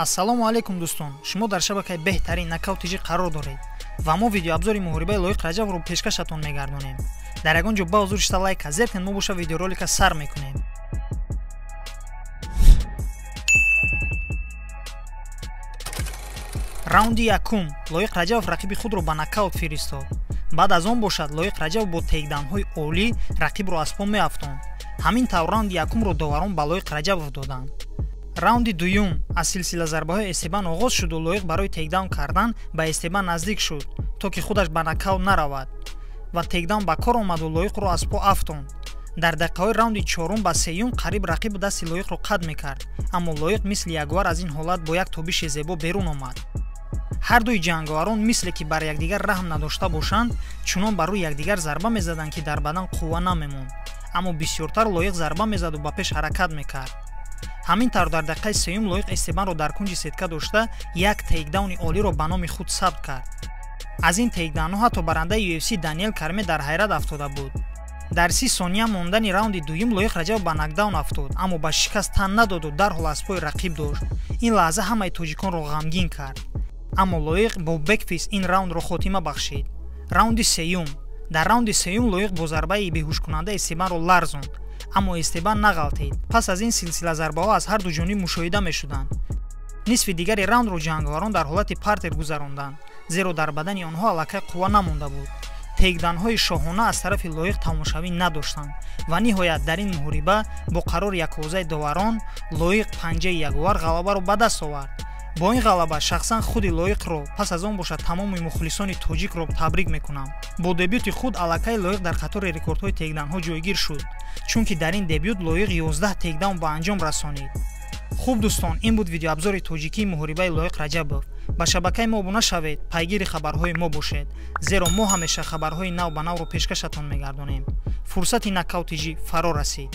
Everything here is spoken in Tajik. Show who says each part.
Speaker 1: Ассалому алайкум дӯстон, шумо дар шабакаи беҳтарин нокаутиҷӣ қарор доред ва мо видеообзори муҳорибаи Лоиқ Раҷабовро пешкашатон мегардонем. Дар ягон ҷо ба ҳузур шуда лайка зертен, мо боша видеоролика сар мекунем. раунди якум Лоиқ Раҷабов рақиби худро ба нокаут фиристод. баъд аз он бошад Лоиқ Раҷабов бо тейкдаунҳои олӣ рақибро аз по меафтонд. ҳамин тавр раунди якумро доварон ба Лоиқ Раҷабов доданд. раунди дуюм аз силсила зарбаҳои Эстебан оғоз шуду Лоиқ барои тейкдаун кардан ба Эстебан наздик шуд, то ки худаш ба нокаут наравад ва тейкдаун ба кор омаду Лоиқро аз по афтонд. дар дақиқаҳои раунди чорум ба сеюм қариб рақиб дасти Лоиқро қат мекард, аммо Лоиқ мисли ягуар аз ин ҳолат бо як тобиши зебо берун омад. ҳар дуи ҷанговарон мисле ки бар якдигар раҳм надошта бошанд, чунон бар рӯи якдигар зарба мезаданд ки дар бадан қувва намемонд, аммо бисёртар Лоиқ зарба мезаду ба пеш ҳаракат мекард. ҳамин тавр дар дақиқаи сеюм Лоиқ Эстебанро дар кунҷи сетка дошта як тейкдауни олиро ба номи худ сабт кард. аз ин тейкдаунҳо ҳатто барандаи UFC Даниэл Карме дар ҳайрат афтода буд. дар 30 сония мондани раунди дуюм Лоиқ Раҷабов ба нокдаун афтод, аммо ба шикаст тан надоду дарҳол аз пои рақиб дошт. ин лаҳза ҳамаи тоҷиконро ғамгин кард, аммо Лоиқ бо бекфист ин раундро хотима бахшид. раунди сеюм дар раунди сеюм Лоиқ бо зарбаи беҳушкунанда Эстебанро ларзонд, аммо Эстебан нағалтид. пас аз ин силсила зарбаҳо аз ҳар ду ҷониб мушоҳида мешуданд. нисфи дигари раундро ҷанговарон дар ҳолати партер гузаронданд, зеро дар бадани онҳо аллакай қувва намонда буд. тейкдаунҳои шоҳона аз тарафи Лоиқ тамошавӣ надоштанд ва ниҳоят дар ин муҳориба бо қарори якозаи доварон Лоиқ панҷаи ягуар ғалабаро ба даст овард. бо ин ғалаба шахсан худи Лоиқро, пас аз он бошад тамоми мухлисони тоҷикро табрик мекунам. бо дебюти худ аллакай Лоиқ дар қатори рекордҳои тейкдаунҳо ҷойгир шуд, чунки дар ин дебют Лоиқ 11 тейкдаун ба анҷом расонид. хуб дӯстон, ин буд видеообзори тоҷикии муҳорибаи Лоиқ Раҷабов. ба шабакаи мо обуна шавед, пайгири хабарҳои мо бошед, зеро мо ҳамеша хабарҳои нав ба навро пешкашатон мегардонем. фурсати нокаутиҷӣ фаро расид.